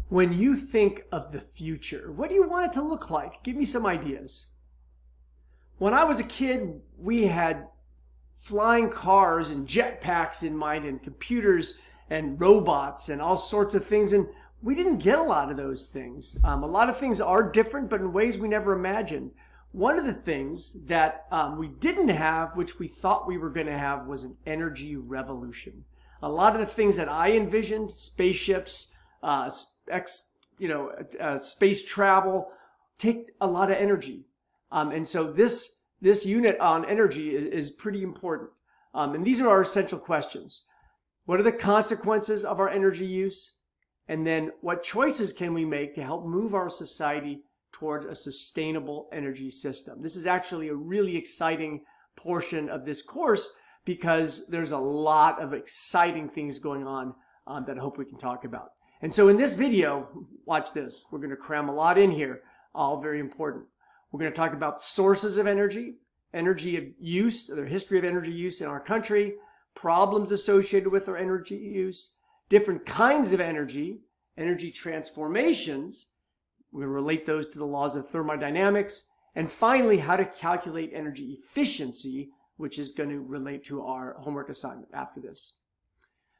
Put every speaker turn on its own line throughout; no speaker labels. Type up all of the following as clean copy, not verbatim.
When you think of the future, what do you want it to look like? Give me some ideas. When I was a kid, we had flying cars and jetpacks in mind and computers and robots and all sorts of things, and we didn't get a lot of those things. A lot of things are different, but in ways we never imagined. One of the things that we didn't have, which we thought we were going to have, was an energy revolution. A lot of the things that I envisioned, spaceships, space travel, take a lot of energy. And so this unit on energy is pretty important. And these are our essential questions. What are the consequences of our energy use? And then what choices can we make to help move our society toward a sustainable energy system? This is actually a really exciting portion of this course because there's a lot of exciting things going on that I hope we can talk about. And so in this video, watch this. We're going to cram a lot in here, all very important. We're going to talk about sources of energy of use, the history of energy use in our country, problems associated with our energy use, different kinds of energy transformations. We're going to relate those to the laws of thermodynamics. And finally, how to calculate energy efficiency, which is going to relate to our homework assignment after this.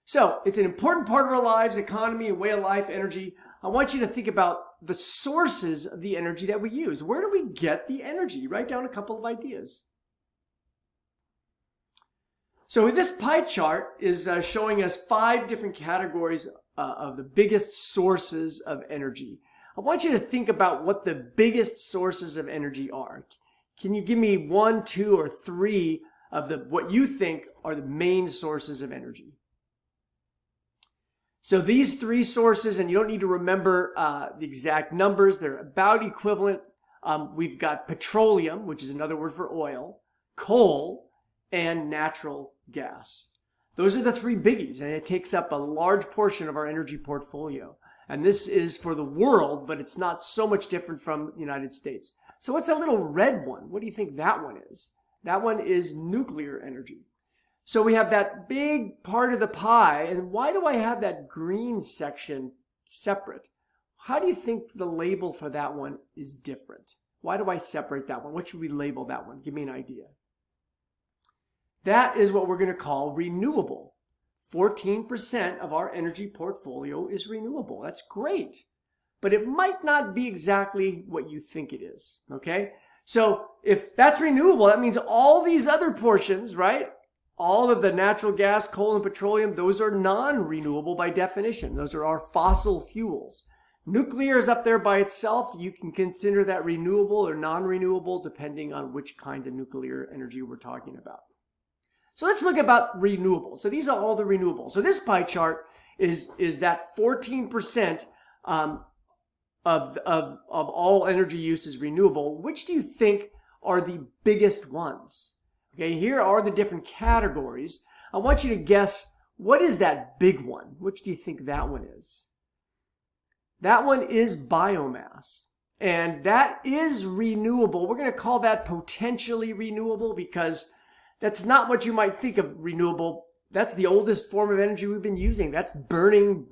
So it's an important part of our lives, economy, way of life, energy. I want you to think about the sources of the energy that we use. Where do we get the energy? Write down a couple of ideas. So this pie chart is showing us 5 different categories of the biggest sources of energy. I want you to think about what the biggest sources of energy are. Can you give me 1, 2, or 3 of what you think are the main sources of energy? So these 3 sources, and you don't need to remember the exact numbers, they're about equivalent. We've got petroleum, which is another word for oil, coal, and natural gas. Those are the 3 biggies, and it takes up a large portion of our energy portfolio. And this is for the world, but it's not so much different from the United States. So what's that little red one? What do you think that one is? That one is nuclear energy. So we have that big part of the pie, and why do I have that green section separate? How do you think the label for that one is different? Why do I separate that one? What should we label that one? Give me an idea. That is what we're going to call renewable. 14% of our energy portfolio is renewable. That's great, but it might not be exactly what you think it is, okay? So if that's renewable, that means all these other portions, right? All of the natural gas, coal, and petroleum, those are non-renewable by definition. Those are our fossil fuels. Nuclear is up there by itself. You can consider that renewable or non-renewable depending on which kinds of nuclear energy we're talking about. So let's look about renewables. So these are all the renewables. So this pie chart is that 14% of all energy use is renewable. Which do you think are the biggest ones? Okay, here are the different categories. I want you to guess, what is that big one? Which do you think that one is? That one is biomass. And that is renewable. We're going to call that potentially renewable because that's not what you might think of renewable. That's the oldest form of energy we've been using. That's burning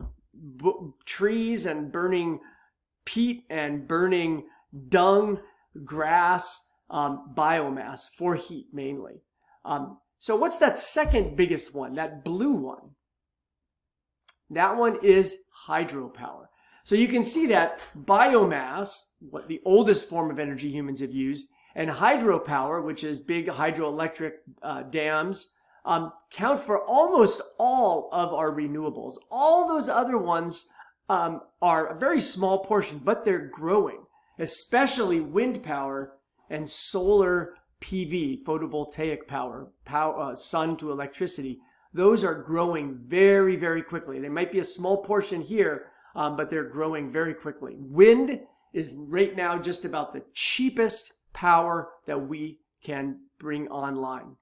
trees and burning peat and burning dung, grass, biomass for heat mainly. So what's that second biggest one, that blue one? That one is hydropower. So you can see that biomass, what the oldest form of energy humans have used, and hydropower, which is big hydroelectric dams, count for almost all of our renewables. All those other ones are a very small portion, but they're growing, especially wind power and solar PV, photovoltaic power, sun to electricity. Those are growing very, very quickly. They might be a small portion here, but they're growing very quickly. Wind is right now just about the cheapest power that we can bring online.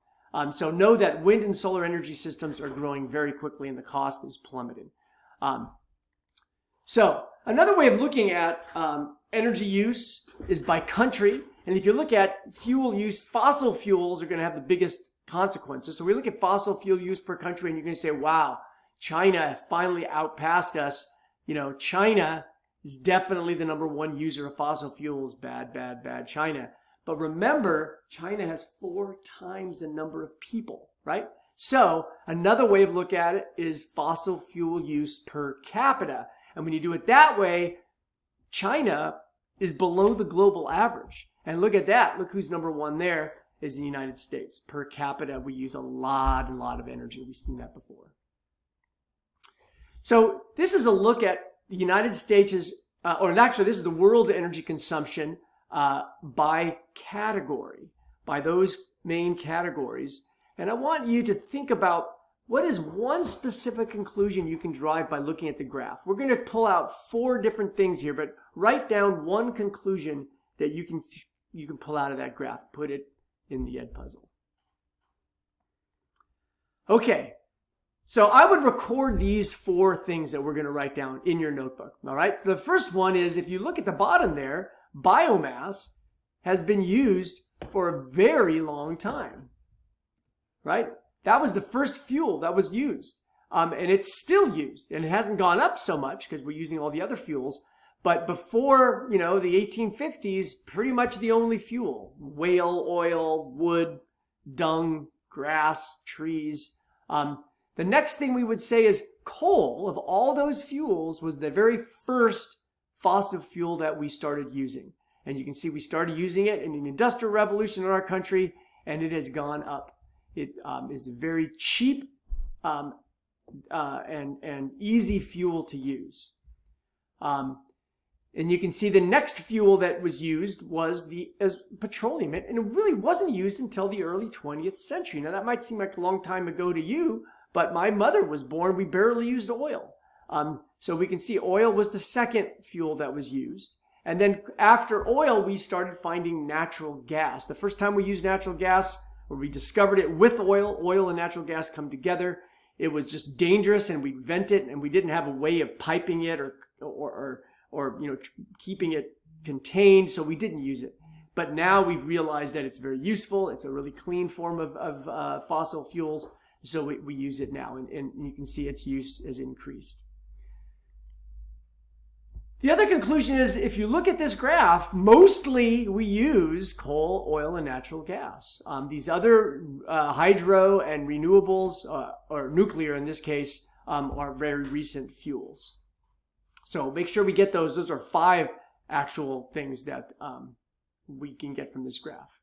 So know that wind and solar energy systems are growing very quickly and the cost is plummeting. So another way of looking at energy use is by country. And if you look at fuel use, fossil fuels are going to have the biggest consequences. So we look at fossil fuel use per country and you're going to say, wow, China finally outpassed us. You know, China is definitely the #1 user of fossil fuels. Bad, bad, bad China. But remember, China has 4 times the number of people, right? So another way of looking at it is fossil fuel use per capita. And when you do it that way, China is below the global average. And look at that. Look who's #1 there is the United States. Per capita, we use a lot of energy. We've seen that before. So this is a look at the United States', or actually this is the world energy consumption by category, by those main categories. And I want you to think about what is one specific conclusion you can drive by looking at the graph. We're going to pull out 4 different things here, but write down one conclusion that you can pull out of that graph. Put it in the Edpuzzle. Okay, so I would record these 4 things that we're going to write down in your notebook. All right, so the first one is, if you look at the bottom there, biomass has been used for a very long time, right? That was the first fuel that was used, and it's still used, and it hasn't gone up so much because we're using all the other fuels. But before, the 1850s, pretty much the only fuel: whale oil, wood, dung, grass, trees. The next thing we would say is coal, of all those fuels, was the very first fossil fuel that we started using. And you can see we started using it in the Industrial Revolution in our country, and it has gone up. It is a very cheap and easy fuel to use. And you can see the next fuel that was used was petroleum, and it really wasn't used until the early 20th century. Now that might seem like a long time ago to you, but my mother was born, we barely used oil. So we can see oil was the second fuel that was used. And then after oil, we started finding natural gas. The first time we used natural gas, or we discovered it with oil and natural gas come together, it was just dangerous, and we'd vent it, and we didn't have a way of piping it or keeping it contained, so we didn't use it. But now we've realized that it's very useful. It's a really clean form of fossil fuels, so we use it now, and you can see its use has increased. The other conclusion is, if you look at this graph, mostly we use coal, oil, and natural gas. These other hydro and renewables, or nuclear in this case, are very recent fuels. So make sure we get those. Those are 5 actual things that we can get from this graph.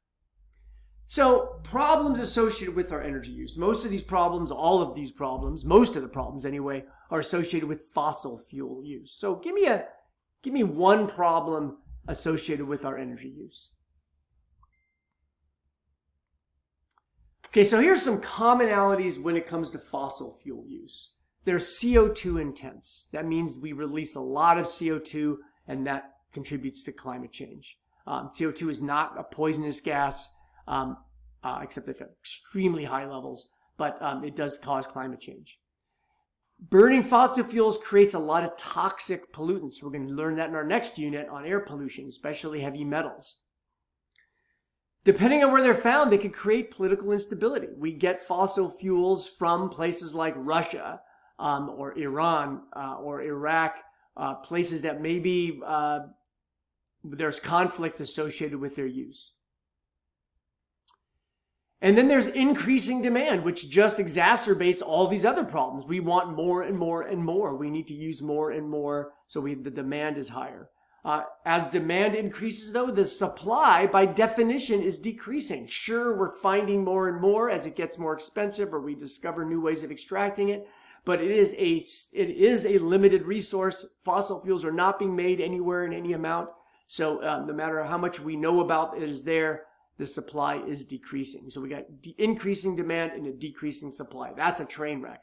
So problems associated with our energy use. Most of these problems, all of these problems, most of the problems anyway, are associated with fossil fuel use. So give me one problem associated with our energy use. Okay, so here's some commonalities when it comes to fossil fuel use. They're CO2 intense. That means we release a lot of CO2, and that contributes to climate change. CO2 is not a poisonous gas, except at extremely high levels, but it does cause climate change. Burning fossil fuels creates a lot of toxic pollutants. We're going to learn that in our next unit on air pollution, especially heavy metals. Depending on where they're found, they can create political instability. We get fossil fuels from places like Russia, or Iran, or Iraq, places that maybe there's conflicts associated with their use. And then there's increasing demand, which just exacerbates all these other problems. We want more and more and more. We need to use more and more, so the demand is higher. As demand increases, though, the supply, by definition, is decreasing. Sure, we're finding more and more as it gets more expensive, or we discover new ways of extracting it, but it is a limited resource. Fossil fuels are not being made anywhere in any amount, so no matter how much we know about it is there, the supply is decreasing. So we got increasing demand and a decreasing supply. That's a train wreck.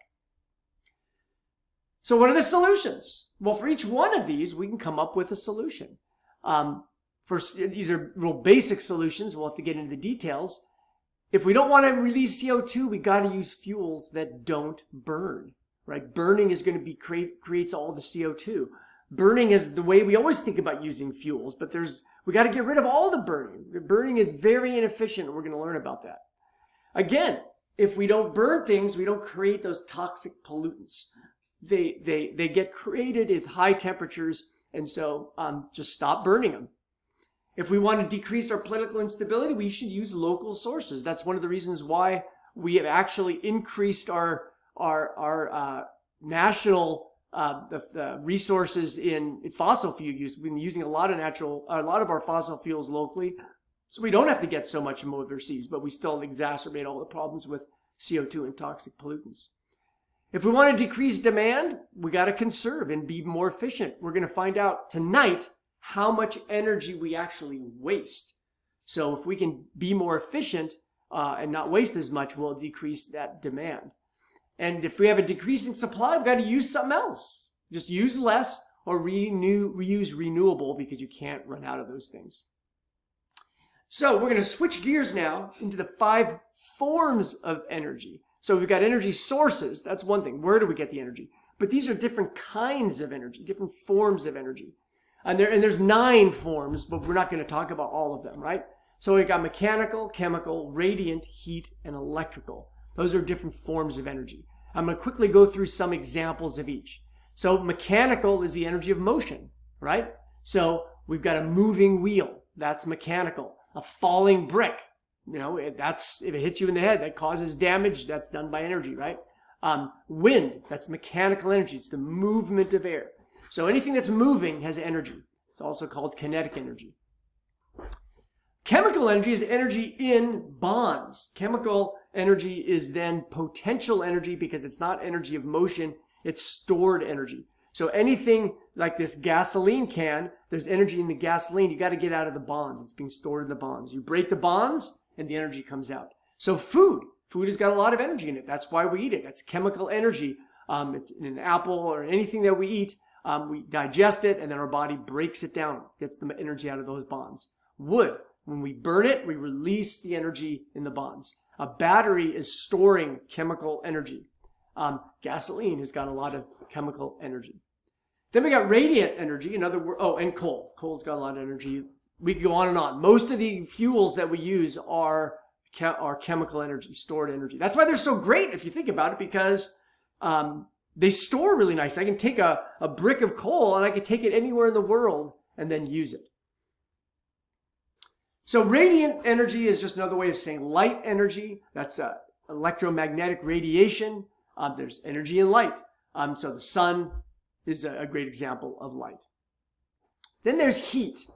So what are the solutions? Well, for each one of these, we can come up with a solution. These are real basic solutions. We'll have to get into the details. If we don't want to release CO2, we got to use fuels that don't burn, right? Burning is going to creates all the CO2. Burning is the way we always think about using fuels, but we got to get rid of all the burning. The burning is very inefficient, and we're going to learn about that. Again, if we don't burn things, we don't create those toxic pollutants. They get created at high temperatures, And so just stop burning them. If we want to decrease our political instability, we should use local sources. That's one of the reasons why we have actually increased our national the resources in fossil fuel use. We've been using a lot of our fossil fuels locally, so we don't have to get so much from overseas, but we still exacerbate all the problems with CO2 and toxic pollutants. If we want to decrease demand, we got to conserve and be more efficient. We're going to find out tonight how much energy we actually waste. So if we can be more efficient and not waste as much, we'll decrease that demand. And if we have a decreasing supply, we've got to use something else. Just use less or reuse renewable, because you can't run out of those things. So we're going to switch gears now into the 5 forms of energy. So we've got energy sources. That's one thing. Where do we get the energy? But these are different kinds of energy, different forms of energy. And there's 9 forms, but we're not going to talk about all of them, right? So we've got mechanical, chemical, radiant, heat, and electrical. Those are different forms of energy. I'm going to quickly go through some examples of each. So mechanical is the energy of motion, right? So we've got a moving wheel. That's mechanical. A falling brick. That's, if it hits you in the head, that causes damage. That's done by energy, right? Wind, that's mechanical energy. It's the movement of air. So anything that's moving has energy. It's also called kinetic energy. Chemical energy is energy in bonds. Chemical energy is then potential energy because it's not energy of motion, it's stored energy. So anything like this gasoline can, there's energy in the gasoline. You got to get out of the bonds. It's being stored in the bonds. You break the bonds and the energy comes out. So food has got a lot of energy in it. That's why we eat it. That's chemical energy. It's in an apple or anything that we eat. We digest it and then our body breaks it down, gets the energy out of those bonds. Wood, when we burn it, we release the energy in the bonds. A battery is storing chemical energy. Gasoline has got a lot of chemical energy. Then we got radiant energy, in other words, and coal. Coal's got a lot of energy. We can go on and on. Most of the fuels that we use are chemical energy, stored energy. That's why they're so great if you think about it, because they store really nice. I can take a brick of coal and I can take it anywhere in the world and then use it. So radiant energy is just another way of saying light energy. That's electromagnetic radiation. There's energy in light. So the sun is a great example of light. Then there's heat.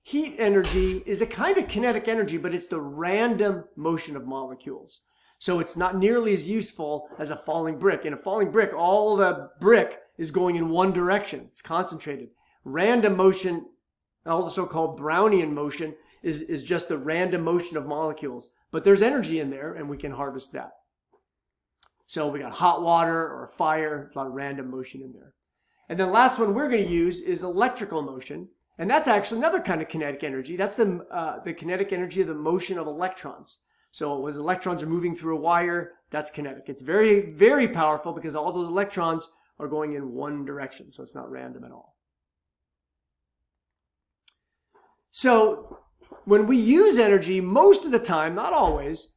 Heat energy is a kind of kinetic energy, but it's the random motion of molecules. So it's not nearly as useful as a falling brick. In a falling brick, all the brick is going in one direction. It's concentrated. Random motion, all the so-called Brownian motion, is just the random motion of molecules. But there's energy in there, and we can harvest that. So we got hot water or fire. There's a lot of random motion in there. And then the last one we're going to use is electrical motion. And that's actually another kind of kinetic energy. That's the kinetic energy of the motion of electrons. So as electrons are moving through a wire, that's kinetic. It's very, very powerful because all those electrons are going in one direction. So it's not random at all. So when we use energy, most of the time, not always,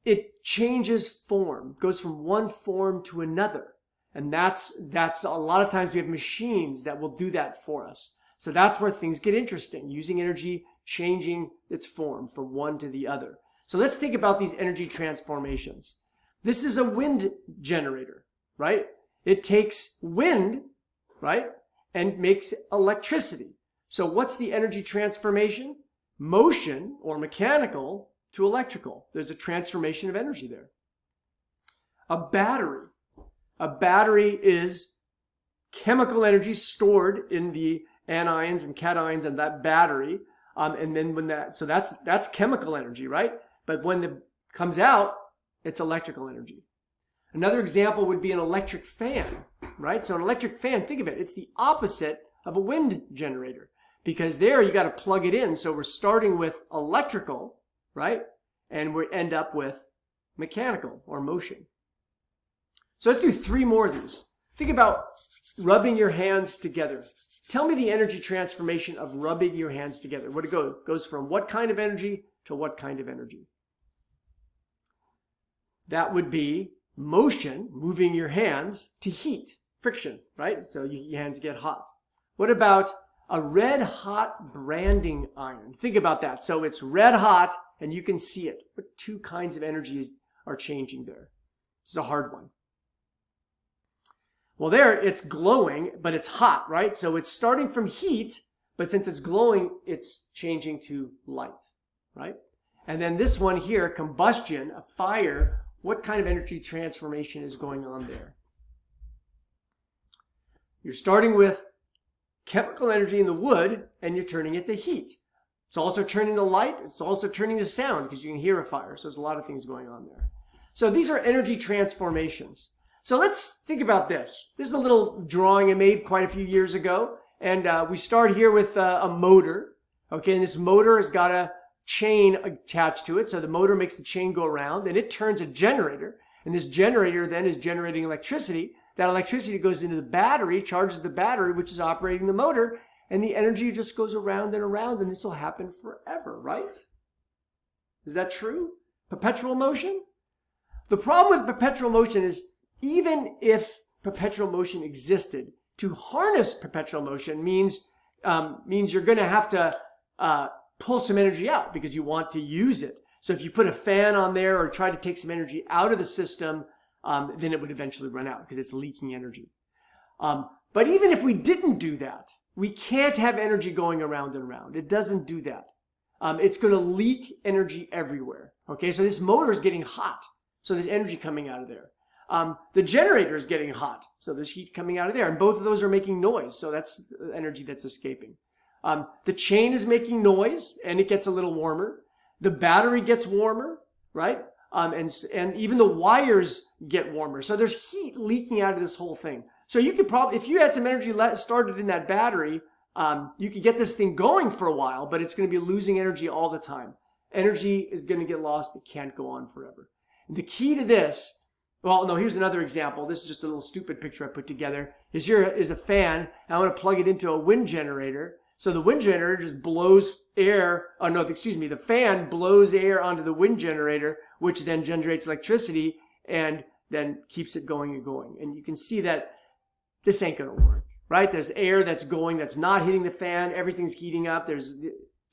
it changes form, goes from one form to another. And that's a lot of times we have machines that will do that for us. So that's where things get interesting, using energy, changing its form from one to the other. So let's think about these energy transformations. This is a wind generator, right? It takes wind, right, and makes electricity. So what's the energy transformation? Motion, or mechanical, to electrical. There's a transformation of energy there. A battery. A battery is chemical energy stored in the anions and cations in that battery. And then that's chemical energy, right? But when it comes out, it's electrical energy. Another example would be an electric fan, right? So an electric fan, think of it, it's the opposite of a wind generator, because there you got to plug it in. So we're starting with electrical, right? And we end up with mechanical or motion. So let's do 3 more of these. Think about rubbing your hands together. Tell me the energy transformation of rubbing your hands together. Where it goes from what kind of energy to what kind of energy? That would be motion, moving your hands, to heat, friction, right? So your hands get hot. What about a red hot branding iron? Think about that. So it's red hot and you can see it. What two kinds of energies are changing there? This is a hard one. Well, there it's glowing, but it's hot, right? So it's starting from heat, but since it's glowing, it's changing to light, right? And then this one here, combustion, a fire, what kind of energy transformation is going on there? You're starting with chemical energy in the wood, and you're turning it to heat. It's also turning to light. It's also turning to sound, because you can hear a fire. So there's a lot of things going on there. So these are energy transformations. So let's think about this. This is a little drawing I made quite a few years ago. And we start here with a motor. Okay, and this motor has got a chain attached to it. So the motor makes the chain go around, and it turns a generator. And this generator then is generating electricity. That electricity goes into the battery, charges the battery, which is operating the motor, and the energy just goes around, and this will happen forever, right? Is that true? Perpetual motion? The problem with perpetual motion is even if perpetual motion existed, to harness perpetual motion means you're going to have to pull some energy out because you want to use it. So if you put a fan on there or try to take some energy out of the system, then it would eventually run out because it's leaking energy. But even if we didn't do that, we can't have energy going around and around. It doesn't do that. It's going to leak energy everywhere. Okay, so this motor is getting hot. So there's energy coming out of there. The generator is getting hot. So there's heat coming out of there. And both of those are making noise. So that's energy that's escaping. The chain is making noise and it gets a little warmer. The battery gets warmer, right? And even the wires get warmer. So there's heat leaking out of this whole thing. So you could probably, if you had some energy started in that battery, you could get this thing going for a while, but it's going to be losing energy all the time. Energy is going to get lost. It can't go on forever. And the key to this, well, no, here's another example. This is just a little stupid picture I put together. Here is a fan, and I want to plug it into a wind generator. So the wind generator just blows air, the fan blows air onto the wind generator, which then generates electricity and then keeps it going and going. And you can see that this ain't going to work, right? There's air that's going, that's not hitting the fan. Everything's heating up. It's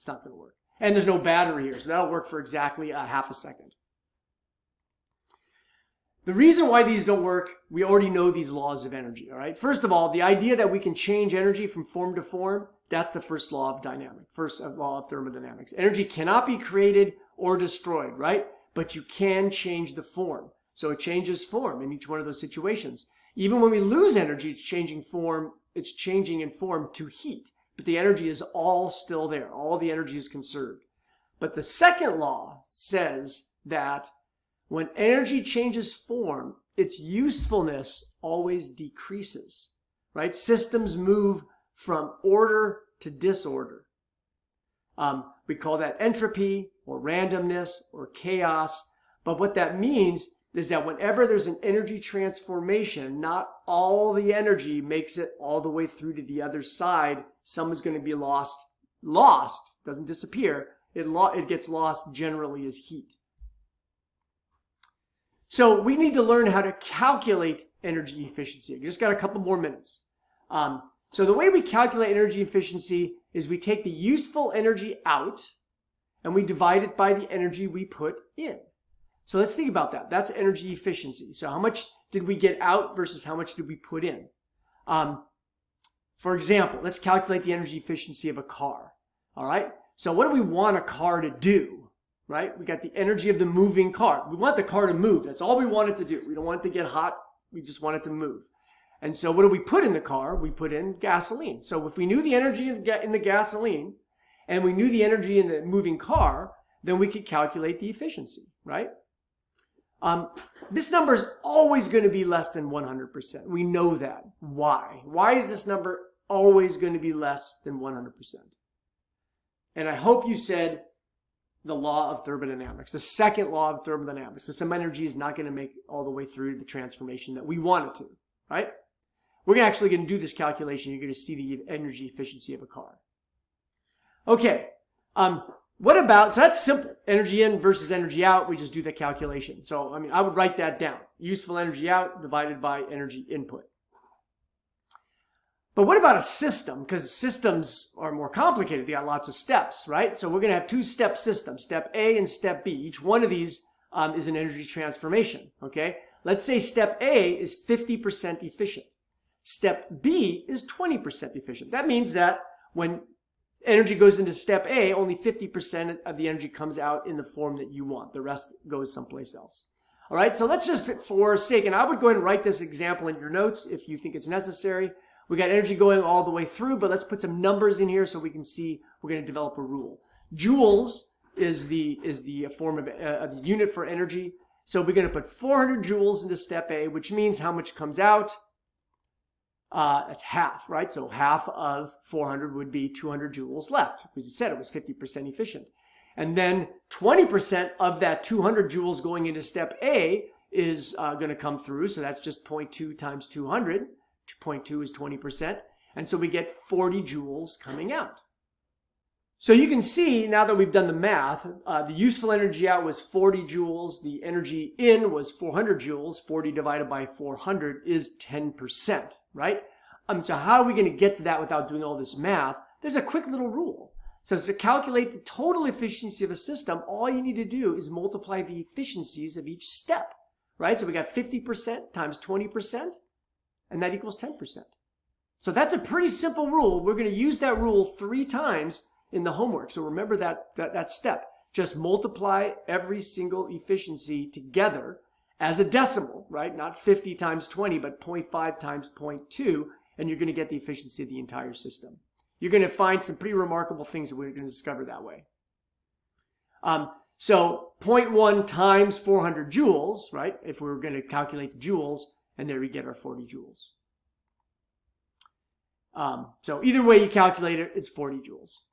not going to work. And there's no battery here, so that'll work for exactly a half a second. The reason why these don't work, we already know these laws of energy, all right? First of all, the idea that we can change energy from form to form, that's the first law of dynamics, first law of thermodynamics. Energy cannot be created or destroyed, right? But you can change the form. So it changes form in each one of those situations. Even when we lose energy, it's changing in form to heat. But the energy is all still there. All the energy is conserved. But the second law says that when energy changes form, its usefulness always decreases, right? Systems move from order to disorder. We call that entropy or randomness or chaos. But what that means is that whenever there's an energy transformation, not all the energy makes it all the way through to the other side. Some is going to be lost, doesn't disappear. It gets lost generally as heat. So we need to learn how to calculate energy efficiency. You just got a couple more minutes. So the way we calculate energy efficiency is we take the useful energy out and we divide it by the energy we put in. So let's think about that. That's energy efficiency. So how much did we get out versus how much did we put in? For example, let's calculate the energy efficiency of a car. All right. So what do we want a car to do? Right? We got the energy of the moving car. We want the car to move. That's all we want it to do. We don't want it to get hot. We just want it to move. And so what do we put in the car? We put in gasoline. So if we knew the energy in the gasoline and we knew the energy in the moving car, then we could calculate the efficiency, right? This number is always going to be less than 100%. We know that. Why? Why is this number always going to be less than 100%? And I hope you said the law of thermodynamics, the second law of thermodynamics. So some energy is not going to make all the way through the transformation that we want it to, right? We're actually going to do this calculation. You're going to see the energy efficiency of a car. Okay. What about, so that's simple. Energy in versus energy out. We just do the calculation. So, I would write that down. Useful energy out divided by energy input. But what about a system? Because systems are more complicated. They got lots of steps, right? So we're going to have two-step systems, step A and step B. Each one of these is an energy transformation, okay? Let's say step A is 50% efficient. Step B is 20% efficient. That means that when energy goes into step A, only 50% of the energy comes out in the form that you want. The rest goes someplace else. All right, so let's just, for sake, and I would go ahead and write this example in your notes if you think it's necessary. We got energy going all the way through, but let's put some numbers in here so we can see we're going to develop a rule. Joules is the form of the unit for energy. So we're going to put 400 joules into step A, which means how much comes out? That's half, right? So half of 400 would be 200 joules left. As you said, it was 50% efficient. And then 20% of that 200 joules going into step A is going to come through. So that's just 0.2 times 200. 0.2 is 20%. And so we get 40 joules coming out. So you can see now that we've done the math, the useful energy out was 40 joules. The energy in was 400 joules. 40 divided by 400 is 10%, right? So how are we going to get to that without doing all this math? There's a quick little rule. So to calculate the total efficiency of a system, all you need to do is multiply the efficiencies of each step, right? So we got 50% times 20%, and that equals 10%. So that's a pretty simple rule. We're going to use that rule 3 times in the homework. So remember that step. Just multiply every single efficiency together as a decimal, right? Not 50 times 20, but 0.5 times 0.2, and you're going to get the efficiency of the entire system. You're going to find some pretty remarkable things that we're going to discover that way. So 0.1 times 400 joules, right? If we were going to calculate the joules, and there we get our 40 joules. So either way you calculate it, it's 40 joules.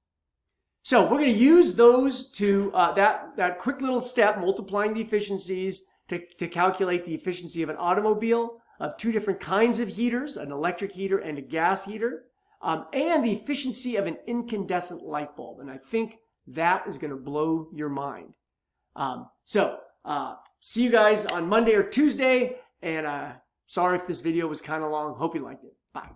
So we're going to use those to, that quick little step, multiplying the efficiencies to calculate the efficiency of an automobile, of 2 different kinds of heaters, an electric heater and a gas heater, and the efficiency of an incandescent light bulb. And I think that is going to blow your mind. See you guys on Monday or Tuesday, and sorry if this video was kind of long. Hope you liked it. Bye.